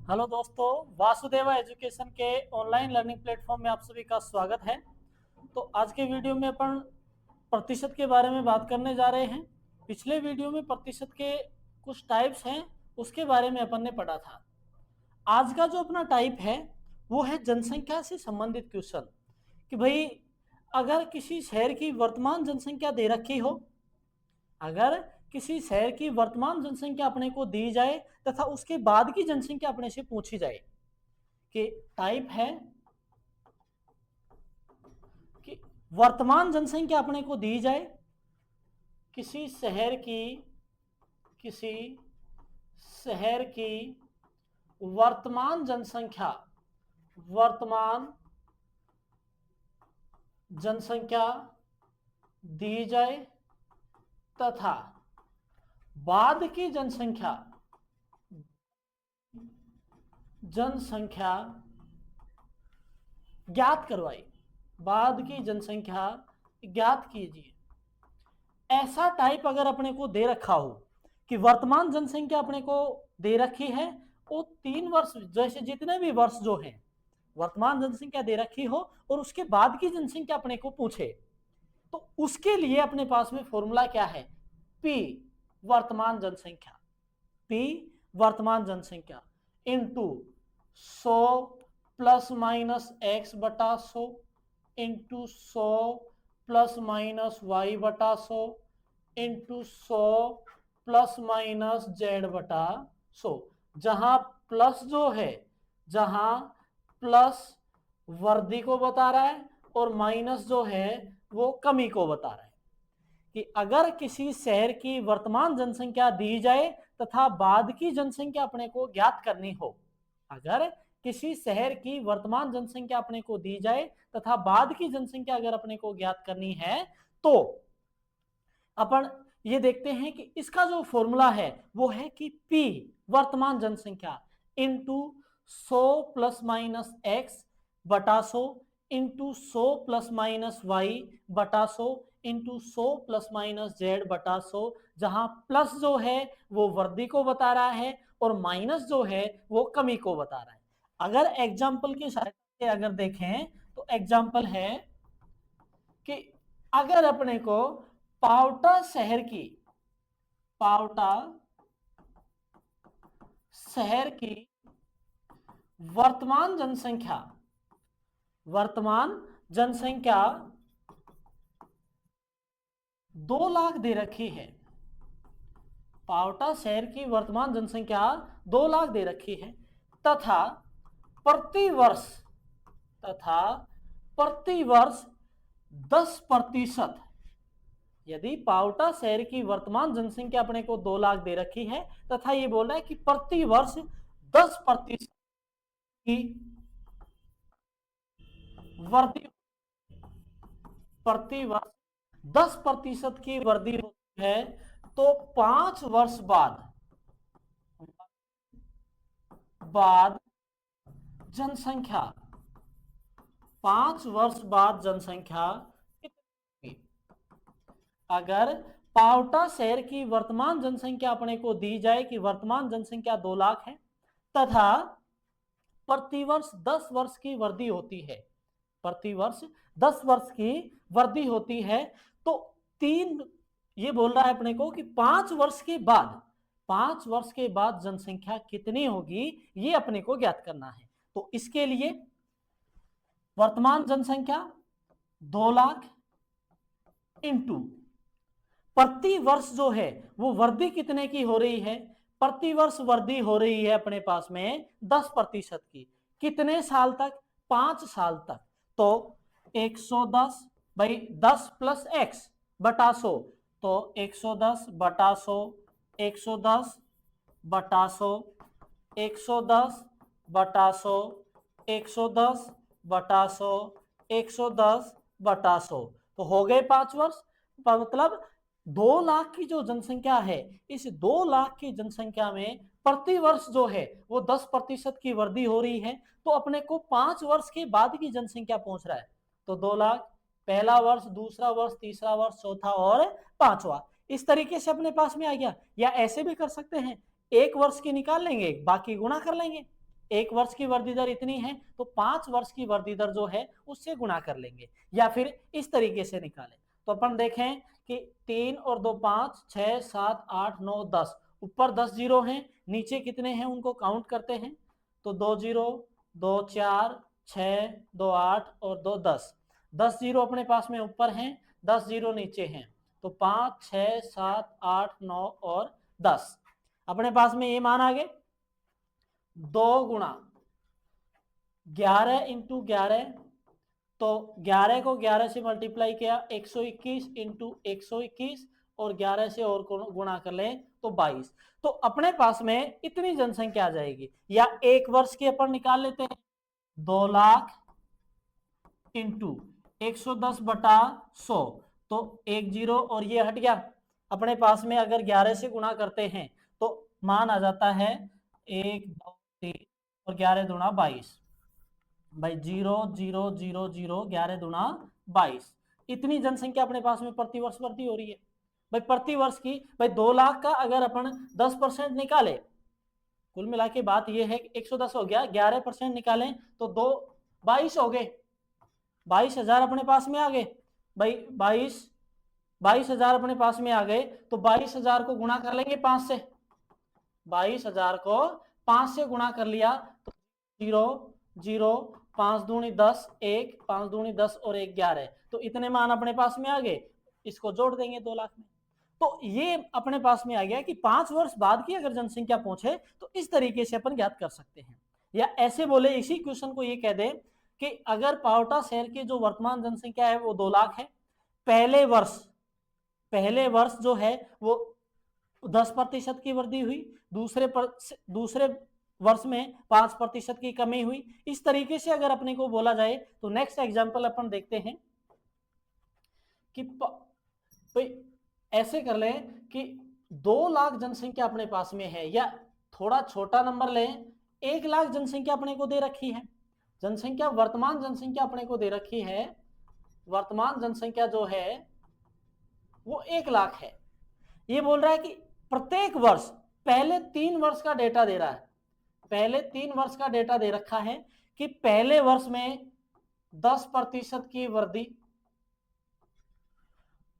Hello दोस्तों, Vasudeva education के online learning platform में आप सभी का स्वागत है। तो आज के वीडियो में अपन प्रतिशत के बारे में बात करने जा रहे हैं। पिछले वीडियो में प्रतिशत के कुछ टाइप्स हैं, उसके बारे में अपन ने पढ़ा था। आज का जो अपना टाइप है वो है जनसंख्या से संबंधित क्वेश्चन। कि भाई, अगर किसी शहर की वर्तमान जनसंख्या दे रखी हो, अगर किसी शहर की वर्तमान जनसंख्या अपने को दी जाए तथा उसके बाद की जनसंख्या अपने से पूछी जाए, कि टाइप है कि वर्तमान जनसंख्या अपने को दी जाए, किसी शहर की किसी शहर की वर्तमान जनसंख्या दी जाए तथा बाद की जनसंख्या ज्ञात करवाई, बाद की जनसंख्या ज्ञात कीजिए। ऐसा टाइप अगर अपने को दे रखा हो कि वर्तमान जनसंख्या अपने को दे रखी है, वो 3 वर्ष जैसे जितने भी वर्ष जो हैं वर्तमान जनसंख्या दे रखी हो और उसके बाद की जनसंख्या अपने को पूछे, तो उसके लिए अपने पास में फॉर्मूला क्या है? पी वर्तमान जनसंख्या, पी वर्तमान जनसंख्या इंटू 100 प्लस माइनस एक्स बटा 100 इंटू 100 प्लस माइनस वाई बटा 100 इंटू 100 प्लस माइनस जेड बटा 100। जहां प्लस जो है, जहां प्लस वर्धी को बता रहा है और माइनस जो है वो कमी को बता रहा है। कि अगर किसी शहर की वर्तमान जनसंख्या दी जाए तथा बाद की जनसंख्या अपने को ज्ञात करनी हो, अगर किसी शहर की वर्तमान जनसंख्या अपने को दी जाए तथा बाद की जनसंख्या अगर अपने को ज्ञात करनी है, तो अपन ये देखते हैं कि इसका जो फॉर्मूला है वो है कि P वर्तमान जनसंख्या इंटू 100 प्लस माइनस एक्स बटा 100 इंटू 100 प्लस माइनस वाई बटा 100 इंटू 100 प्लस माइनस जेड बटा 100। जहां प्लस जो है वो वृद्धि को बता रहा है और माइनस जो है वो कमी को बता रहा है। अगर एग्जाम्पल की सहायता से अगर देखें तो एग्जाम्पल है कि अगर अपने को पावटा शहर की वर्तमान जनसंख्या 2 लाख दे रखी है, पावटा शहर की वर्तमान जनसंख्या 2 लाख दे रखी है तथा प्रति वर्ष 10%, यदि पावटा शहर की वर्तमान जनसंख्या अपने को 2 लाख दे रखी है तथा ये बोल रहा है कि प्रति वर्ष 10% की वृद्धि, प्रति वर्ष 10% की वृद्धि होती है, तो 5 वर्ष बाद जनसंख्या 5 वर्ष बाद जनसंख्या कितनी? अगर पावटा शहर की वर्तमान जनसंख्या अपने को दी जाए कि वर्तमान जनसंख्या 2 लाख है तथा प्रतिवर्ष 10 वर्ष की वृद्धि होती है, प्रतिवर्ष 10 वर्ष की वृद्धि होती है, तो 3 ये बोल रहा है अपने को कि 5 वर्ष के बाद जनसंख्या कितनी होगी, ये अपने को ज्ञात करना है। तो इसके लिए वर्तमान जनसंख्या 2 लाख इंटू प्रति वर्ष जो है वो वृद्धि कितने की हो रही है, प्रति वर्ष वृद्धि हो रही है अपने पास में 10% की। कितने साल तक? 5 साल तक। तो 110 भाई 10 प्लस एक्स बटा 100, तो 110 बटा 100, 110 बटा 100, 110 बटा 100, 110 बटा 100, 110 बटा 100, तो हो गए 5 वर्ष। मतलब 2 लाख की जो जनसंख्या है, इस 2 लाख की जनसंख्या में प्रति वर्ष जो है वो 10% की वृद्धि हो रही है, तो अपने को 5 वर्ष के बाद की जनसंख्या पहुंच रहा है। तो 2 लाख पहला वर्ष, दूसरा वर्ष, तीसरा वर्ष, चौथा और पांचवा, इस तरीके से अपने पास में आ गया। या ऐसे भी कर सकते हैं, 1 वर्ष की निकाल लेंगे, बाकी गुणा कर लेंगे। 1 वर्ष की वृद्धि दर इतनी है तो 5 वर्ष की वृद्धि दर जो है उससे गुणा कर लेंगे, या फिर इस तरीके से निकालें। तो अपन देखें कि 3 और 2 5, 6 7 8 9 10, ऊपर 10 जीरो हैं, नीचे कितने हैं उनको काउंट करते हैं। तो 2 जीरो, 2 4, 6, 2 8 और 2 10, 10 जीरो अपने पास में ऊपर हैं, 10 जीरो नीचे हैं। तो 5 6 7 8 9 और 10, अपने पास में ये मान आ गए। 2 गुणा 11 इंटू 11, तो 11 को 11 से मल्टीप्लाई किया 121 इंटू 121, और 11 से और गुणा कर लें तो 22। तो अपने पास में इतनी जनसंख्या आ जाएगी। या 1 वर्ष की अपन निकाल लेते हैं, 2 लाख इंटू 110 बटा 100, तो 1 जीरो और ये हट गया। अपने पास में अगर 11 से गुणा करते हैं तो मान आ जाता है 1 2 3 और 11 दूना 22 भाई, 0 0 0 0, 11 दूना 22। इतनी जनसंख्या अपने पास में प्रति वर्ष वृद्धि हो रही है भाई। प्रति वर्ष की भाई 2 लाख का अगर अपन 10% निकाले, कुल मिला के बात ये है 110 हो गया, 11% निकालें तो 22 हो गए, 22,000 अपने पास में आ गए भाई। 22,000 अपने पास में आ गए, तो 22,000 को गुणा कर लेंगे 5 से। 22,000 को 5 से गुणा कर लिया तो 0 0, 5 दूनी 10, 1 5 दूनी 10 और 1 11, तो इतने मान अपने पास में आ गए। इसको जोड़ देंगे 2 लाख में, तो ये अपने पास में आ गया कि 5 वर्ष बाद की अगर जनसंख्या पहुंचे तो इस तरीके से अपन ज्ञात कर सकते हैं। या ऐसे बोले इसी क्वेश्चन को ये कह दे कि अगर पावटा शहर की जो वर्तमान जनसंख्या है वो 2 लाख है, पहले वर्ष जो है वो 10% की वृद्धि हुई, दूसरे वर्ष में 5% की कमी हुई। इस तरीके से अगर अपने को बोला जाए तो नेक्स्ट एग्जांपल अपन देखते हैं कि भाई ऐसे कर लें कि 2 लाख जनसंख्या अपने पास में है, या थोड़ा छोटा नंबर लें, 1 लाख जनसंख्या अपने को दे रखी है। जनसंख्या, वर्तमान जनसंख्या अपने को दे रखी है, वर्तमान जनसंख्या जो है वो 1 लाख है। ये बोल रहा है कि प्रत्येक वर्ष पहले 3 वर्ष का डेटा दे रहा है, पहले 3 वर्ष का डेटा दे रखा है कि पहले वर्ष में 10% की वृद्धि,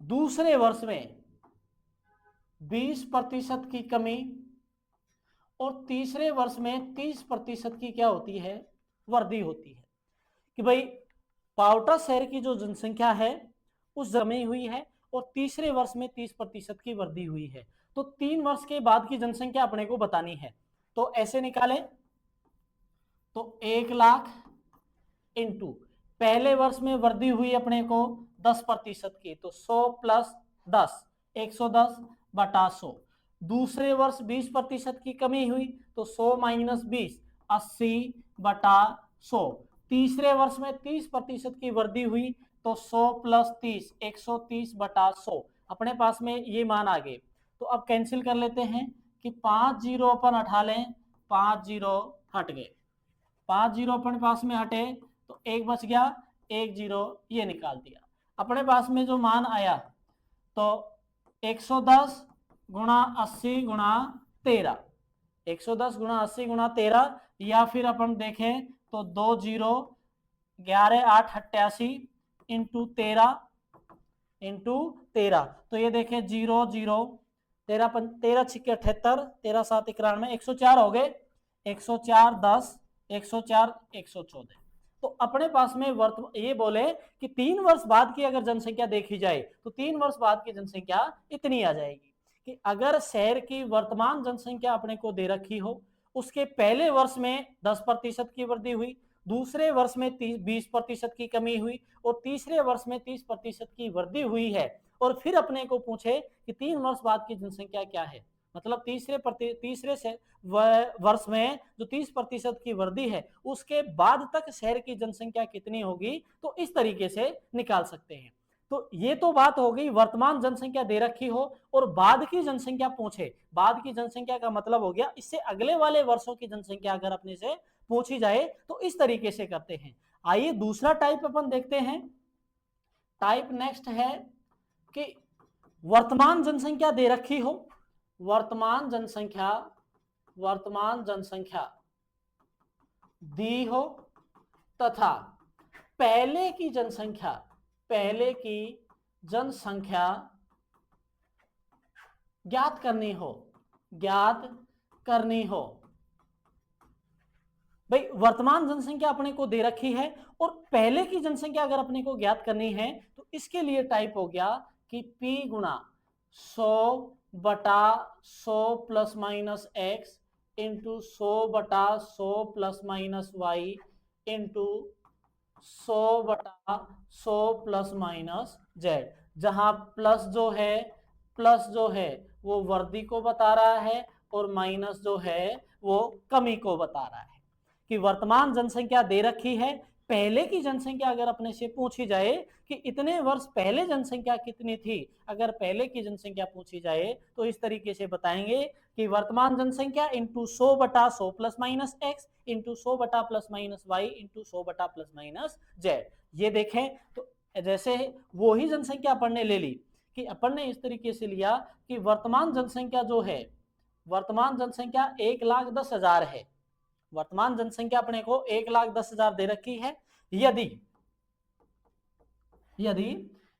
दूसरे वर्ष में 20% की कमी, और तीसरे वर्ष में 30% की क्या होती है, वृद्धि होती है। कि भाई पावटा शहर की जो जनसंख्या है उस जमी हुई है, और तीसरे वर्ष में 30% की वृद्धि हुई है। तो 3 वर्ष के बाद की जनसंख्या अपने को बतानी है, तो ऐसे निकालें तो 1 लाख इंटू पहले वर्ष में वृद्धि हुई अपने को 10% की, तो 100 प्लस 10, 110 बटा 100। दूसरे वर्ष 20% की कमी हुई तो 100 माइनस 20, 80 बटा 100। तीसरे वर्ष में 30% की वृद्धि हुई तो 100 प्लस 30, 130 बटा 100। अपने पास में ये मान आ गए। तो अब कैंसिल कर लेते हैं कि 5 जीरो अपन हटा लें, 5 जीरो हट गए, 5 जीरो अपने पास में हटे तो 1 बच गया, 1 जीरो ये निकाल दिया। अपने पास में जो मान आया तो 110 गुणा 80 गुणा 13, 110 गुणा 80 गुणा 13, या फिर अपन देखें तो 2 जीरो 11 8 88 इंटू 13, तो ये देखें 0 0, 13 छिके 78, 13 7 91, 104 हो गए, 104 10, 104 114। तो अपने पास में ये बोले कि 3 वर्ष बाद की अगर जनसंख्या देखी जाए तो 3 वर्ष बाद की जनसंख्या इतनी आ जाएगी। कि अगर शहर की वर्तमान जनसंख्या अपने को दे रखी हो, उसके पहले वर्ष में 10% की वृद्धि हुई, दूसरे वर्ष में 20% की कमी हुई, और तीसरे वर्ष में 30% की वृद्धि हुई है, और फिर अपने को पूछे कि 3 वर्ष बाद की जनसंख्या क्या है, मतलब तीसरे से वर्ष में जो 30% की वृद्धि है उसके बाद तक शहर की जनसंख्या कितनी होगी, तो इस तरीके से निकाल सकते हैं। तो ये तो बात हो गई वर्तमान जनसंख्या दे रखी हो और बाद की जनसंख्या पूछे। बाद की जनसंख्या का मतलब हो गया इससे अगले वाले वर्षों की जनसंख्या अगर अपने से पूछी जाए तो इस तरीके से करते हैं। आइए दूसरा टाइप अपन देखते हैं। टाइप नेक्स्ट है कि वर्तमान जनसंख्या दे रखी हो, वर्तमान जनसंख्या दी हो तथा पहले की जनसंख्या ज्ञात करनी हो। भाई वर्तमान जनसंख्या अपने को दे रखी है और पहले की जनसंख्या अगर अपने को ज्ञात करनी है तो इसके लिए टाइप हो गया कि P गुणा 100/100 plus minus X into 100/100 plus minus Y into 100/100 plus minus Z, जहां प्लस जो है वो वृद्धि को बता रहा है और माइनस जो है वो कमी को बता रहा है। कि वर्तमान जनसंख्या दे रखी है, पहले की जनसंख्या अगर अपने से पूछी जाए कि इतने वर्ष पहले जनसंख्या कितनी थी, अगर पहले की जनसंख्या पूछी जाए तो इस तरीके से बताएंगे कि वर्तमान जनसंख्या into 100/100 plus minus X into 100 plus minus Y into 100 plus minus Z. ये देखें तो जैसे वो ही जनसंख्या अपन ने ले ली कि अपन ने इस तरीके से लिया कि वर्तमान जनसंख्या जो है, वर्तमान जनसंख्या 1,10,000 है। वर्तमान जनसंख्या अपने को 1,10,000 दे रखी है। यदि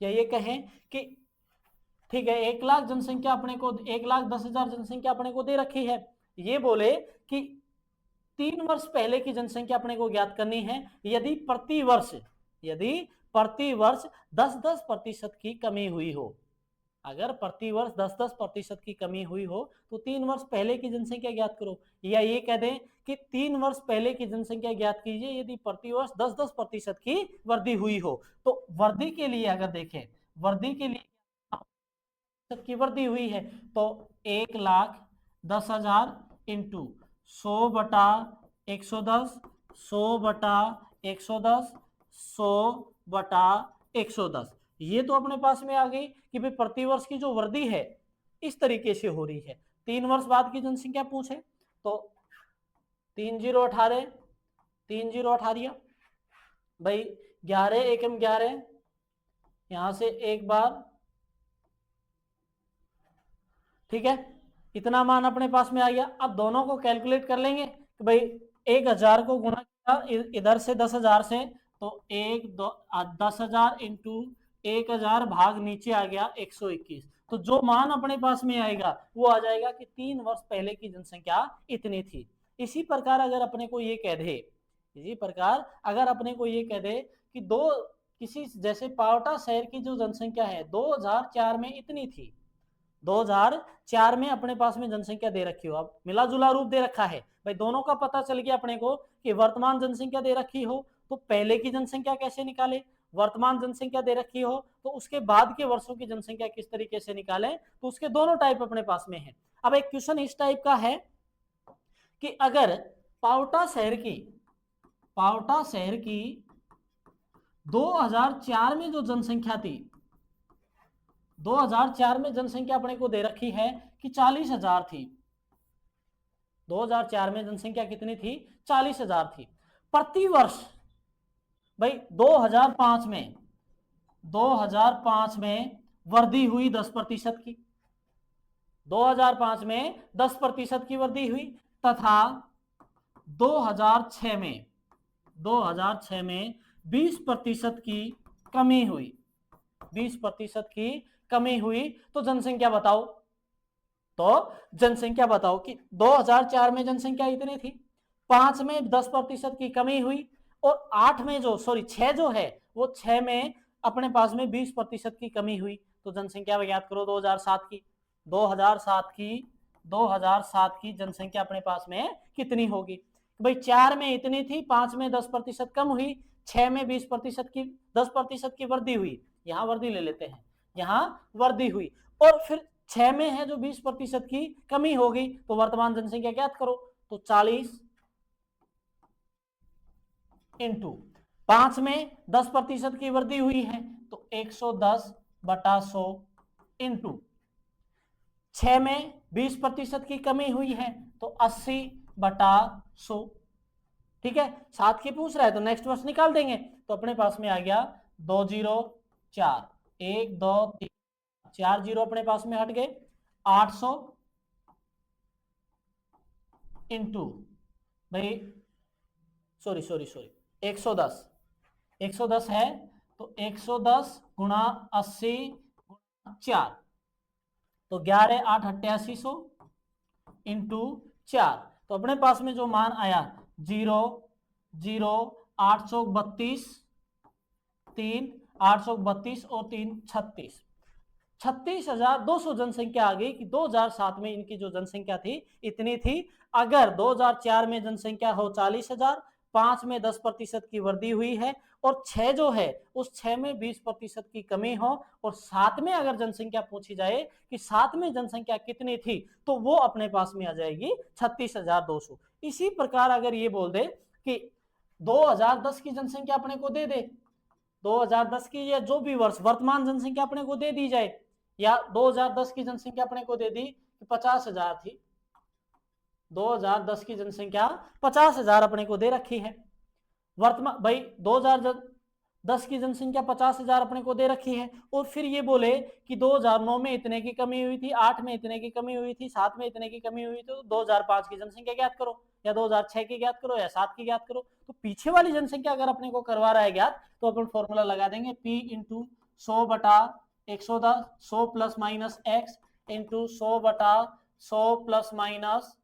या ये कहें कि ठीक है 1,00,000 जनसंख्या अपने को 1,10,000 जनसंख्या अपने को दे रखी है, ये बोले कि 3 वर्ष पहले की जनसंख्या अपने को ज्ञात करनी है। यदि प्रति वर्ष 10-10% की कमी हुई हो, अगर प्रति वर्ष 10-10% की कमी हुई हो तो 3 वर्ष पहले की जनसंख्या ज्ञात करो। या ये कह दें कि 3 वर्ष पहले की जनसंख्या ज्ञात कीजिए यदि प्रति वर्ष 10-10% की वृद्धि हुई हो। तो वृद्धि के लिए अगर देखें, वृद्धि के लिए की वृद्धि हुई है तो 1,10,000 इंटू 100/110, 100/110, 100/110, ये तो अपने पास में आ गई कि भाई प्रतिवर्ष की जो वृद्धि है इस तरीके से हो रही है। 3 वर्ष बाद की जनसंख्या पूछे तो 3,018 3,018 भाई 11 एकम 11, यहां से एक बार, ठीक है, इतना मान अपने पास में आ गया। अब दोनों को कैलकुलेट कर लेंगे कि भाई 1,000 को गुणा किया इधर से 10,000 से तो 10,000 इंटू 1,000 भाग नीचे आ गया 121। तो जो मान अपने पास में आएगा वो आ जाएगा कि 3 वर्ष पहले की जनसंख्या इतनी थी। इसी प्रकार अगर अपने को ये कह दे कि किसी जैसे पावटा शहर की जो जनसंख्या है 2004 में इतनी थी, 2004 में अपने पास में जनसंख्या दे रखी हो, अब मिला जुला रूप दे रखा है भाई, दोनों का पता चल गया अपने को कि वर्तमान जनसंख्या दे रखी हो तो पहले की जनसंख्या कैसे निकाले, वर्तमान जनसंख्या दे रखी हो तो उसके बाद के वर्षों की जनसंख्या किस तरीके से निकालें, तो उसके दोनों टाइप अपने पास में है। अब एक क्वेश्चन इस टाइप का है कि अगर पावटा शहर की 2004 में जो जनसंख्या थी, 2004 में जनसंख्या अपने को दे रखी है कि 40,000 थी, 2004 में जनसंख्या कितनी थी, 40,000 थी। प्रति वर्ष भाई 2005 में वृद्धि हुई 10% की, 2005 में 10% की वृद्धि हुई तथा 2006 में 20% की कमी हुई, 20% की कमी हुई। तो जनसंख्या बताओ कि 2004 में जनसंख्या इतनी थी, 5 में 10% की कमी हुई और 8 में 6 जो है वो 6 में अपने पास में 20% की कमी हुई। तो जनसंख्या याद करो 2007 की जनसंख्या अपने पास में कितनी होगी। भाई 4 में इतनी थी, 5 में 10% कम हुई, 6 में 20% की 10% की वृद्धि हुई, यहां वृद्धि ले लेते हैं, यहां वृद्धि हुई और फिर 6 में है जो 20% की कमी होगी। तो वर्तमान जनसंख्या ज्ञात करो तो 40 इंटू 5 में 10% की वृद्धि हुई है तो 110/100 इंटू 6 में 20% की कमी हुई है तो 80/100। ठीक है, 7 की पूछ रहा है तो नेक्स्ट वर्ष निकाल देंगे तो अपने पास में आ गया 204, 1 2 3 4 जीरो अपने पास में हट गए, 800 इंटू भाई सॉरी 110 है, तो 110 गुणा 80 गुणा 4, तो 11 8 8800 इंटू 4, तो अपने पास में जो मान आया 0 0 832 3 832 और 3 36, 36,200 जनसंख्या आ गई कि 2007 में इनकी जो जनसंख्या थी इतनी थी। अगर 2004 में जनसंख्या हो 40,000, 5 में 10% की वृद्धि हुई है और 6 जो है उस 6 में 20% की कमी हो और 7 में अगर जनसंख्या पूछी जाए कि 7 में जनसंख्या कितनी थी तो वो अपने पास में आ जाएगी 36,200। इसी प्रकार अगर ये बोल दे कि 2010 की जनसंख्या अपने को दे दे, 2010 की या जो भी वर्ष वर्तमान जनसंख्या अपने को दे दी जाए, या 2010 की जनसंख्या अपने को दे दी कि 50,000 थी, 2010 की जनसंख्या 50,000 अपने को दे रखी है। वर्तमान भाई 2010 की जनसंख्या 50,000 अपने को दे रखी है और फिर ये बोले कि 2009 में इतने की कमी हुई थी, 8 में इतने की कमी हुई थी, 7 में इतने की कमी हुई थी, तो 2005 की जनसंख्या ज्ञात करो या 2006 की ज्ञात करो या 7 की ज्ञात करो। तो पीछे वाली जनसंख्या अगर अपने को करवा रहा है ज्ञात तो अपन फॉर्मूला लगा देंगे P इंटू 100 बटा 110, 100 प्लस माइनस एक्स इंटू 100 बटा 100 प्लस माइनस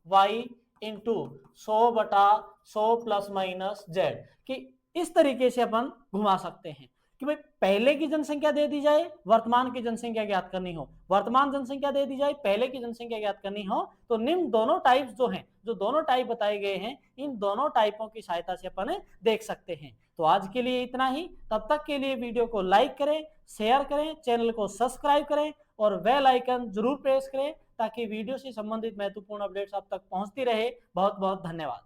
वाई इंटू 100 बटा 100 प्लस माइनस जेड, कि इस तरीके से अपन घुमा सकते हैं कि भाई पहले की जनसंख्या दे दी जाए, वर्तमान की जनसंख्या ज्ञात करनी हो, वर्तमान जनसंख्या दे दी जाए, पहले की जनसंख्या ज्ञात करनी हो, तो निम्न दोनों टाइप्स जो हैं, जो दोनों टाइप बताए गए हैं, इन दोनों टाइपों की सहायता से अपन देख सकते हैं। तो आज के लिए इतना ही, तब तक के लिए वीडियो को लाइक करें, शेयर करें, चैनल को सब्सक्राइब करें और बेल आइकन जरूर प्रेस करें ताकि वीडियो से संबंधित महत्वपूर्ण अपडेट्स आप तक पहुंचती रहे। बहुत बहुत धन्यवाद।